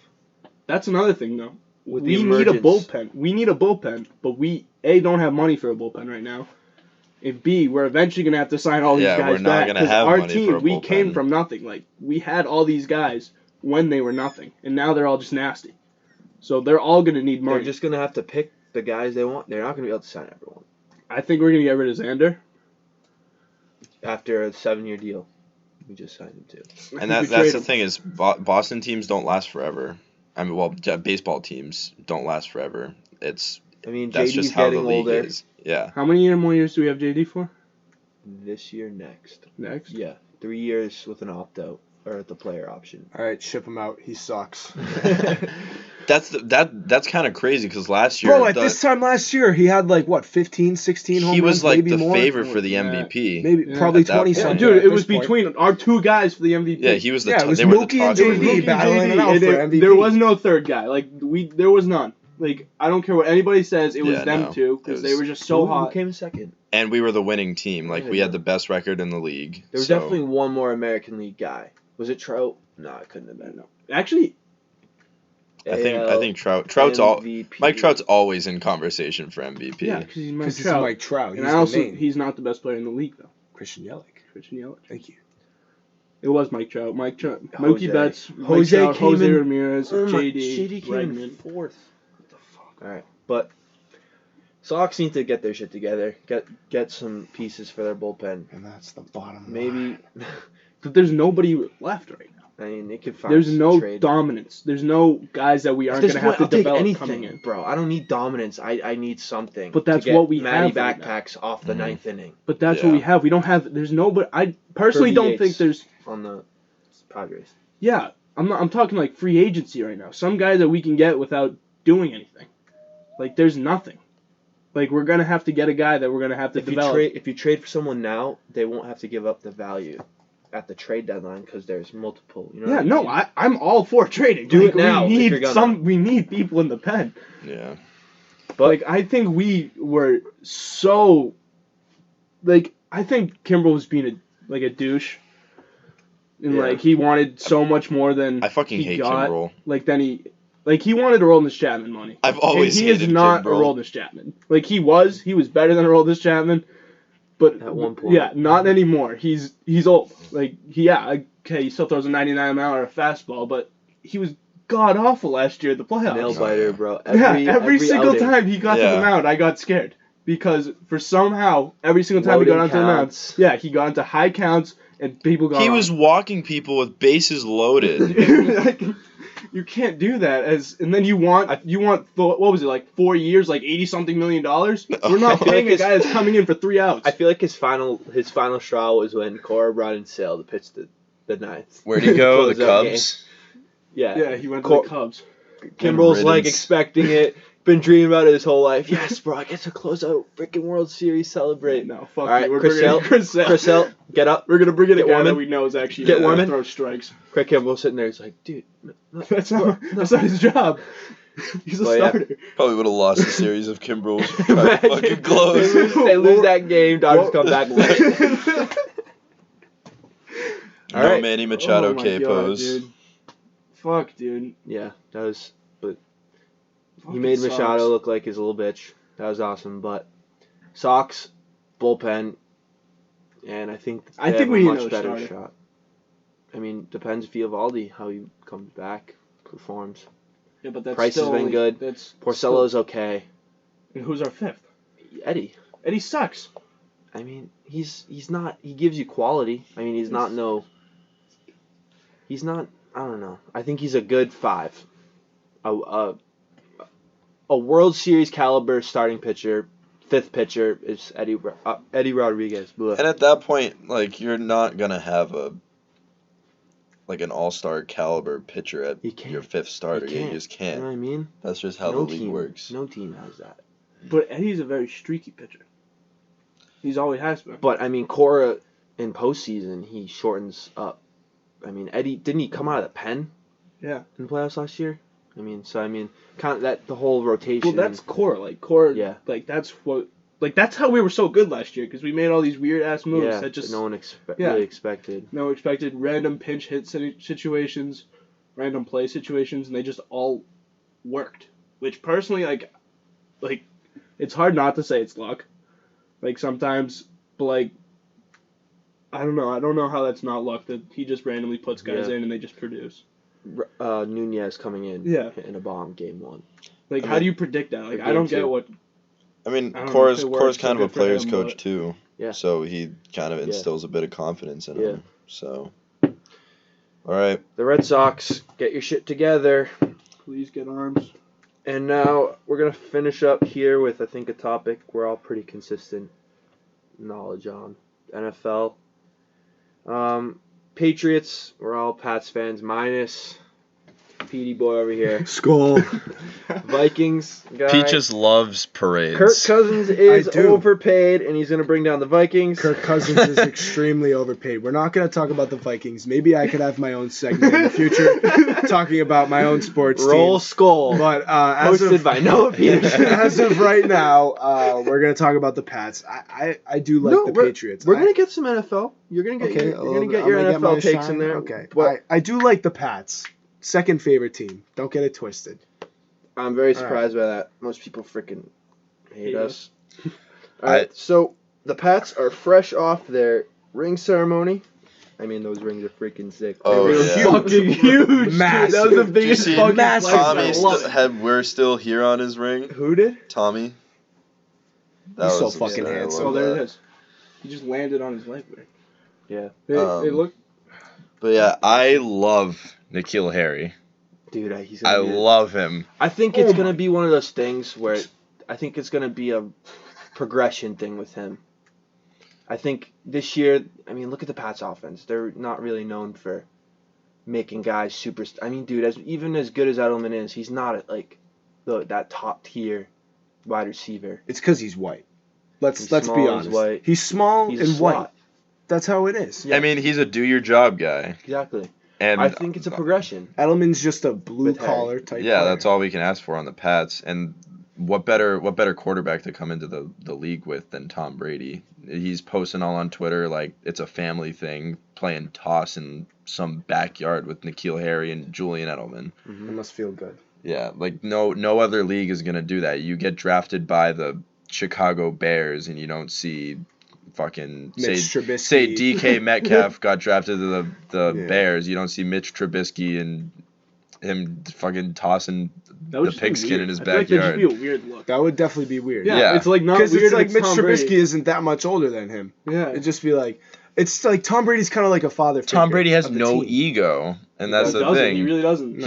That's another thing though. With We the need a emergence- bullpen. We need a bullpen, but we don't have money for a bullpen right now. And B, we're eventually gonna have to sign all these Yeah, guys we're not back gonna 'cause have our money team, for a we came bullpen. from nothing. Like we had all these guys when they were nothing, and now they're all just nasty. So they're all gonna need money. They're just gonna have to pick the guys they want. They're not gonna be able to sign everyone I think we're gonna get rid of Xander. after a 7-year deal. We just signed him too. And We that's trade the him. thing is Boston teams don't last forever. I mean, well, baseball teams don't last forever. I mean, That's JD's just how the getting league older is. Yeah. How many more years do we have JD for? this year. Next. Next. Yeah, 3 years with an opt-out or the player option. All right, ship him out. He sucks. That's kind of crazy because last year Bro, at this time last year, he had 15, 16 home he runs, was like maybe the more. favorite for the Yeah. MVP. Maybe Yeah. probably At that 20 point. Yeah, something. dude, at it was this point. between our two guys for the MVP. Yeah, he was the Yeah, it was they were the Mookie and top JD two. Mookie and battling it JD, out and for there, MVP. there was no third guy. There was none. Like I don't care what anybody says, it was Yeah, them no. two It because was- they were just so Who hot. came second? And we were the winning team. Like we had the best record in the league. There was so- definitely one more American League guy. Was it Trout? No, it couldn't have been. No. Actually, I think Trout's all MVP. Mike Trout's always in conversation for MVP. yeah, because he's Mike Because it's Trout. Mike Trout. And He's I also the name. he's not the best player in the league though. Christian Yelich. Christian Yelich. Thank you. It was Mike Trout. Mookie Jose. Betts, Mike Jose Trout, came Jose in- Ramirez, Oh my- JD, came in Bregman. fourth. What the fuck? All right, but Sox need to get their shit together. Get some pieces for their bullpen. And that's the bottom Maybe. But there's nobody left right now. I mean, they could find. There's no trade. dominance. There's no guys that we At aren't this going to have point, to I'll take develop anything, coming in. bro. I don't need dominance. I need something. But that's to get what we Matty have right now. backpacks off the ninth inning But that's Yeah. what we have. We don't have. There's nobody. I personally For don't DH. think there's. on the Padres. Yeah, I'm talking like free agency right now. Some guys that we can get without doing anything. Like there's nothing. Like we're gonna have to get a guy that we're gonna have to If you develop. trade, if you trade for someone now, they won't have to give up the value at the trade deadline because there's multiple. You know Yeah, what I no, mean? I'm all for trading. Do Like, it now, if We you're need gonna. We need people in the pen. Yeah. But Like I think we were so. Like I think Kimbrel was being a douche. And Yeah. like he wanted so much more than I fucking he hate got. Kimbrel. Like then he. Like, he wanted Aroldis Chapman money. I've always and he is hated not Kimbrel. Aroldis Chapman. Like, he was better than Aroldis Chapman, but At one point. yeah, not anymore. He's old. Like, okay, he still throws a 99-mile-an-hour fastball, but he was god awful last year at the playoffs. Nail biter, bro. Every single outing. time he got to the mound, I got scared because for somehow every single time he got onto the mound, he got into high counts and people got. He was walking people with bases loaded. Like, you can't do that and then you want what was it, like 4 years, like $80-something million? We're not paying a guy that's coming in for 3 outs. I feel like his final straw was when Cora brought in Sale to pitch the ninth. Where'd he go? The Cubs? Yeah, he went to the Cubs. Kimbrel's like expecting it, been dreaming about it his whole life. Yes, bro, I get to close out freaking World Series, celebrate. No, fuck all right, you. We're bringing Chriselle, get up. We're gonna bring in a guy warming. that we know is actually Get warming. Throw strikes. Craig Kimbrel sitting there, he's like, dude, that's not his job. He's a starter. Yeah. Probably would have lost a series of Kimbrel's fucking gloves. They lose that game, Dodgers come back late. All right. Manny Machado K-pose. Dude. Fuck, dude. Yeah, that was. But Fucking he made Sox. Machado look like his little bitch. That was awesome. But Sox bullpen, and I think we have a need much another better starter. shot. I mean, depends if Eovaldi how he comes back, performs. Yeah, but that's Price has still been only, good. That's Porcello's okay. And who's our fifth? Eddie. Eddie sucks. I mean, he's not. He gives you quality. I mean, he's not. I don't know. I think he's a good 5. A World Series caliber starting pitcher. 5th pitcher is Eddie Rodriguez. Blah. And at that point, like, you're not gonna have an all-star caliber pitcher at your 5th starter. You just can't. You know what I mean? That's just how the league works. No team has that. But Eddie's a very streaky pitcher. He's always has been. But I mean, Cora in postseason he shortens up. I mean, Eddie didn't he come out of the pen? Yeah. In the playoffs last year. I mean, kind of that the whole rotation. Well, that's Cora. Like Cora. Yeah. Like that's what. Like that's how we were so good last year because we made all these weird ass moves that just no one really expected. No expected random pinch hit situations, random play situations, and they just all worked. Which personally, like it's hard not to say it's luck. Like sometimes, but like I don't know how that's not luck that he just randomly puts guys in and they just produce. Nunez coming in in a bomb game 1. Like how do you predict that? Like I don't get what. I mean, Cora's kind of a player's coach too. Yeah. So he kind of instills a bit of confidence in him. So. All right. The Red Sox, get your shit together. Please get arms. And now we're gonna finish up here with I think a topic we're all pretty consistent knowledge on. NFL. Patriots, we're all Pats fans, minus Petey boy over here. Skull. Vikings guy. Peaches loves parades. Kirk Cousins is overpaid, and he's going to bring down the Vikings. Kirk Cousins is extremely overpaid. We're not going to talk about the Vikings. Maybe I could have my own segment in the future talking about my own sports Roll team. Skull. But hosted by Noah Peterson. As of right now, we're going to talk about the Pats. I do like the Patriots. We're going to get some NFL. You're going to get your NFL takes in there. Okay. But I do like the Pats. Second favorite team. Don't get it twisted. I'm very surprised by that. Most people freaking hate us. All right, so the Pats are fresh off their ring ceremony. I mean, those rings are freaking sick. Oh, they were fucking huge. Massive. That was the biggest fucking flex. Tommy we're still here on his ring. Who did? Tommy. He's so fucking handsome. Oh, there it is. He just landed on his leg there. Yeah. They look. But yeah, I love N'Keal Harry. Dude, I love him. I think it's going to be one of those things where I think it's going to be a progression thing with him. I think this year, I mean, look at the Pats offense. They're not really known for making guys super. I mean, dude, even as good as Edelman is, he's not at that top tier wide receiver. It's because he's white. Let's be honest. He's small and white. That's how it is. Yeah. I mean, he's a do your job guy. Exactly. And I think it's a progression. Edelman's just a blue collar type. Yeah, player. That's all we can ask for on the Pats. And what better quarterback to come into the league with than Tom Brady? He's posting all on Twitter like it's a family thing, playing toss in some backyard with N'Keal Harry and Julian Edelman. Mm-hmm. It must feel good. Yeah, like no other league is gonna do that. You get drafted by the Chicago Bears and you don't see fucking Mitch say Trubisky. DK Metcalf got drafted to the Yeah. Bears. You don't see Mitch Trubisky and him fucking tossing the pigskin in his I feel like backyard. that'd just be a weird look. That would definitely be weird. Yeah. It's like not Because weird. it's like if Mitch Tom Trubisky Brady. isn't that much older than him. Yeah. It'd just be like, it's like Tom Brady's kind of like a father figure. Tom Brady has of the no team. ego, and He that's the doesn't. thing. He really doesn't. No.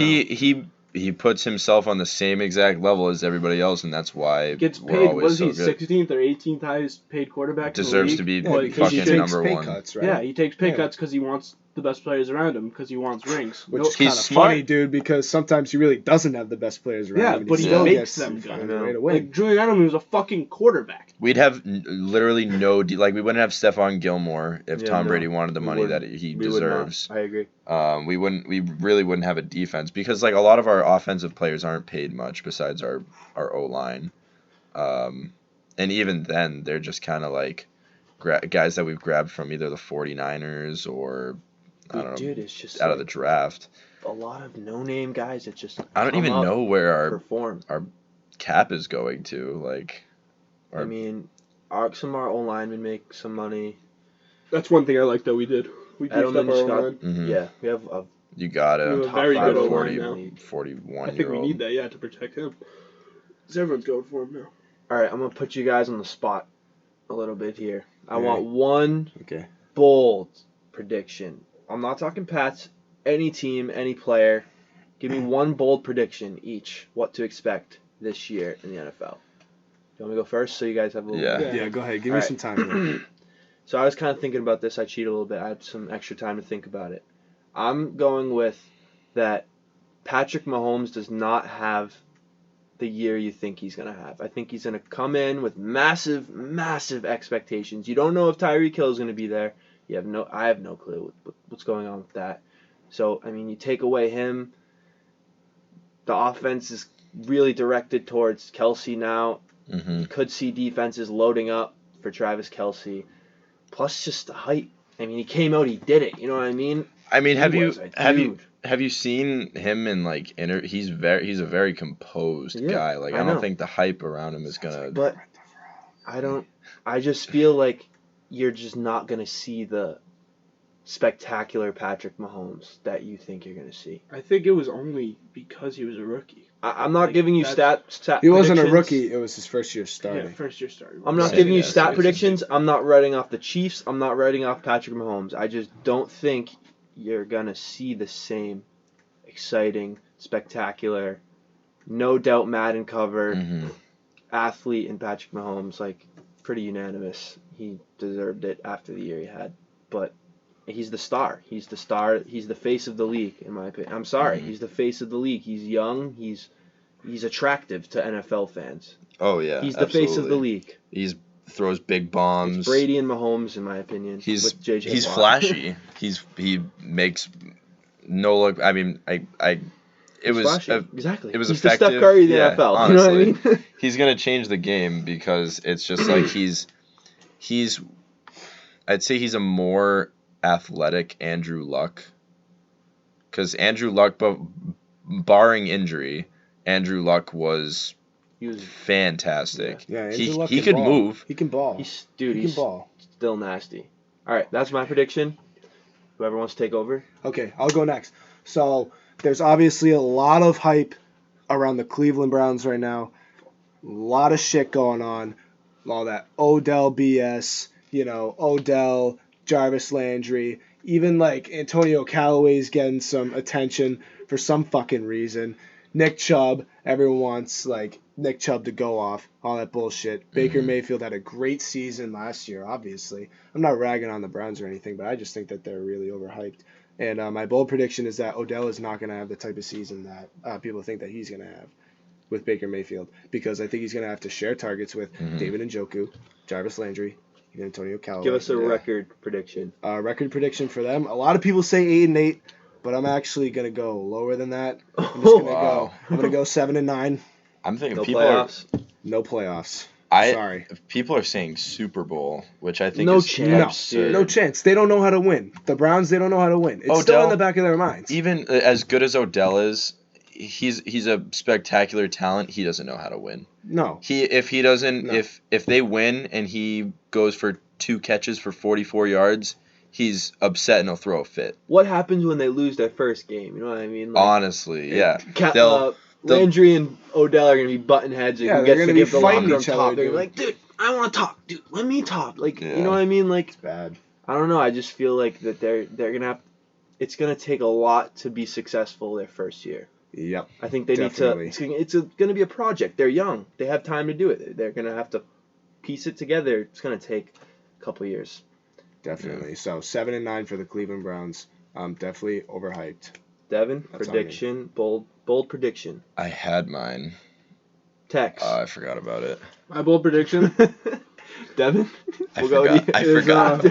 He puts himself on the same exact level as everybody else, and that's why Gets we're paid. always Was so he good. 16th or 18th highest paid quarterback? Deserves in to the be league? Yeah, because he fucking takes number pay one. cuts, right? Yeah, he takes pay Yeah. cuts because he wants the best players around him because he wants rings. Which Nope. is kind He's of smart. funny, dude, because sometimes he really doesn't have the best players around Yeah, him. and but he still makes gets them finds good. a way to win. Like Julian Edelman was a fucking quarterback. We'd have literally no like we wouldn't have Stephon Gilmore if Yeah, Tom no, Brady wanted the we money that wouldn't. he We would not. deserves. I agree. We really wouldn't have a defense because like a lot of our offensive players aren't paid much besides our O-line. And even then they're just kind of like guys that we've grabbed from either the 49ers or I don't know, Dude, it's just out of the draft. a lot of no-name guys that just I don't come even up, know where our perform. cap is going to like I mean, some of our own linemen make some money. That's one thing I like that we did. We beefed up Edelman our just got, O-line. Mhm. yeah, we have a you got We have a a top very five good O-line 40, O-line now. in the league. 41 I think year we old. need that, yeah, to protect him. Because everyone's going for him now. All right, I'm gonna put you guys on the spot a little bit here. I All want one Okay. bold prediction. I'm not talking Pats. Any team, any player. Give me one bold prediction each. What to expect this year in the NFL. You want me to go first, so you guys have a little. Yeah. Yeah, go ahead. Give All me right. some time here. So I was kind of thinking about this. I cheated a little bit. I had some extra time to think about it. I'm going with that Patrick Mahomes does not have the year you think he's going to have. I think he's going to come in with massive, massive expectations. You don't know if Tyreek Hill is going to be there. I have no clue what's going on with that. So, I mean, you take away him. The offense is really directed towards Kelsey now. Mm-hmm. You could see defenses loading up for Travis Kelsey. Plus, just the hype. I mean, he came out, he did it. You know what I mean? I mean, He was a dude. have you seen him in like he's a very composed Yeah, guy. Like I I don't know. think the hype around him is gonna. But I just feel like you're just not going to see the spectacular Patrick Mahomes that you think you're going to see. I think it was only because he was a rookie. I'm not Like, giving you that's- stat He wasn't a predictions. rookie. It was his first year Yeah, starting. first year starter. I'm not Yeah, giving you yeah, stat so predictions. I'm not writing off the Chiefs. I'm not writing off Patrick Mahomes. I just don't think you're going to see the same exciting, spectacular, no doubt Madden cover Mhm. athlete in Patrick Mahomes. Like, pretty unanimous. He deserved it after the year he had. But he's the star. He's the star. He's the face of the league, in my opinion. I'm sorry. Mhm. He's the face of the league. He's young. He's attractive to NFL fans. Oh yeah. He's the face of the absolutely. league. He's throws big bombs. It's Brady and Mahomes, in my opinion. He's with JJ he's Watt. flashy. He makes no look. I mean, it He's was flashy. Exactly. it was he's the effective. Steph Curry of the Yeah, NFL. honestly. You know what I mean? He's gonna change the game because it's just like he's I'd say he's a more athletic Andrew Luck. Because Andrew Luck, but barring injury, Andrew Luck was He was. fantastic. Yeah, Andrew he Luck he can could ball. move. He can ball. He's he he's can ball. still nasty. All right, that's my prediction. Whoever wants to take over. Okay, I'll go next. So there's obviously a lot of hype around the Cleveland Browns right now. A lot of shit going on. All that Odell BS, Odell, Jarvis Landry, even like Antonio Callaway's getting some attention for some fucking reason. Nick Chubb, everyone wants like Nick Chubb to go off, all that bullshit. Baker Mayfield had a great season last year, obviously. I'm not ragging on the Browns or anything, but I just think that they're really overhyped. And my bold prediction is that Odell is not going to have the type of season that people think that he's going to have with Baker Mayfield, because I think he's going to have to share targets with David Njoku, Jarvis Landry, and Antonio Callaway. Give us a record prediction. Record prediction for them. A lot of people say 8-8, but I'm actually going to go lower than that. I'm just going to Wow. go 7-9. I'm thinking No people playoffs. No playoffs. are. Sorry. People are saying Super Bowl, which I think No is chance, absurd. No chance. They don't know how to win. The Browns, they don't know how to win. It's still Odell- in the back of their minds. Even as good as Odell is, he's a spectacular talent. He doesn't know how to win. No. If they win and he goes for 2 catches for 44 yards, he's upset and he'll throw a fit. What happens when they lose their first game? You know what I mean? Like, Honestly, yeah. Landry and Odell are going to be butting heads. Yeah, they're going to be fighting each other. other. They're like, dude, I want to talk. Dude, let me talk. Like, Yeah. you know what I mean? Like, It's bad. I don't know. I just feel like that they're going to have. It's going to take a lot to be successful their first year. Yep. I think they Definitely. need to. It's going to be a project. They're young. They have time to do it. They're going to have to piece it together. It's going to take a couple years. Definitely. So 7-9 for the Cleveland Browns. Definitely overhyped. Devin, That's prediction, bold prediction. I had mine. Tex. I forgot about it. My bold prediction. Devin, I forgot.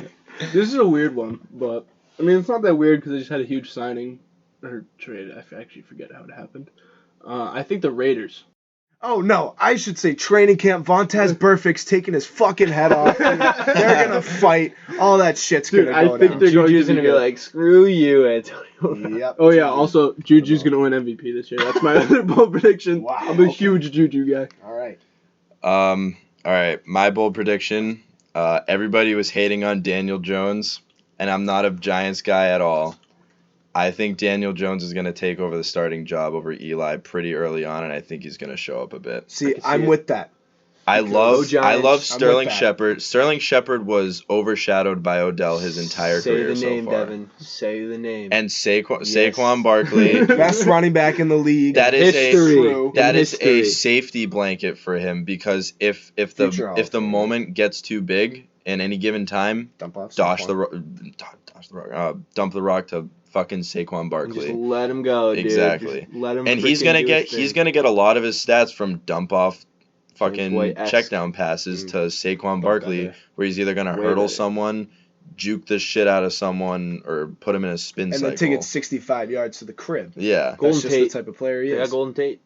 This is a weird one, but I mean it's not that weird because they just had a huge signing or trade. I actually forget how it happened. I think the Raiders. Oh, no. I should say training camp. Vontez Burfict's taking his fucking head off. They're going to fight. All that shit's going to go I think down. they're going Juju's going to be like, screw you, Antonio. Yep. Oh yeah. Also, Juju's going to win MVP this year. That's my other bold prediction. Wow, I'm a okay. huge Juju guy. All right. All right, my bold prediction. Everybody was hating on Daniel Jones, and I'm not a Giants guy at all. I think Daniel Jones is going to take over the starting job over Eli pretty early on, and I think he's going to show up a bit. See, I'm with that. I love Giants. Sterling that. Shepard. Sterling Shepard was overshadowed by Odell his entire career Say the name, so far. Devin. Say the name. And Yes. Saquon Barkley. Best running back in the league. That is History. that is History. a safety blanket for him because if the moment gets too big in any given time, Dump off. dump the rock to fucking Saquon Barkley. Just let him go, dude. Exactly. Just let him And he's gonna get a lot of his stats from dump off fucking Boy-esque. check down passes to Saquon Barkley, better. where he's either gonna Way hurdle better. someone, juke the shit out of someone, or put him in a spin And cycle. then take it 65 yards to the crib. Yeah. Golden That's just Tate. the type of player he They got is. Golden Tate.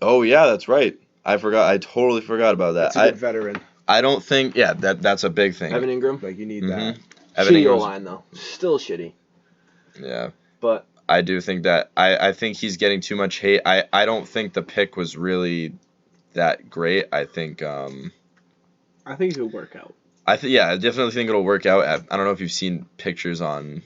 Oh yeah, that's right. I totally forgot about that. That's a good veteran. I don't think. Yeah, that's a big thing. Evan Ingram. Like, you need Mhm. that. Evan Shitty Ingram's- O-line, though. Still shitty. Yeah. But I do think that I think he's getting too much hate. I don't think the pick was really that great. I think I think it'll work out. I definitely think it'll work out. I don't know if you've seen pictures on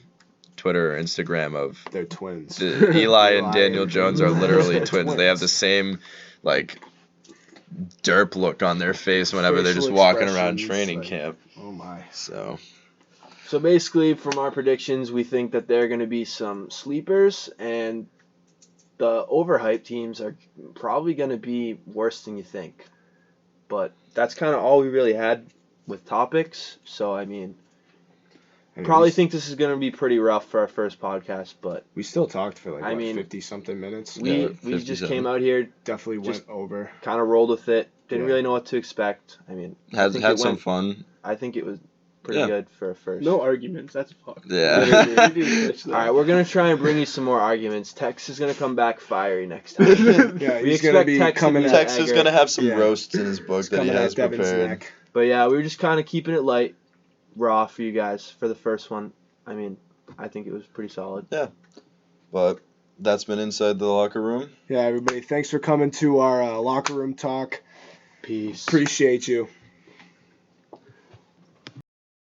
Twitter or Instagram of They're twins. Eli and Daniel Jones are literally They're twins. They have the same like derp look on their face whenever they're just Facial walking around expressions, training like- camp. Oh, my. So basically, from our predictions, we think that there are going to be some sleepers, and the overhyped teams are probably going to be worse than you think. But that's kind of all we really had with topics. So, I mean, probably think this is going to be pretty rough for our first podcast, but We still talked for, 50-something minutes. we just 57. came out here, Definitely just- went over. kind of rolled with it, didn't Yeah. really know what to expect. I mean, had think had it some went- fun. I think it was pretty Yeah. good for a first. No arguments. That's fucked. Yeah. All right, we're gonna try and bring you some more arguments. Tex is gonna come back fiery next time. Yeah, We he's going to expect be Tex to coming be at, Tex is gonna have some Yeah. roasts in his book that he coming has at Devin's prepared. neck. But yeah, we were just kind of keeping it light, raw for you guys for the first one. I mean, I think it was pretty solid. But that's been Inside the Locker Room. Yeah, everybody, thanks for coming to our locker room talk. Peace. Appreciate you.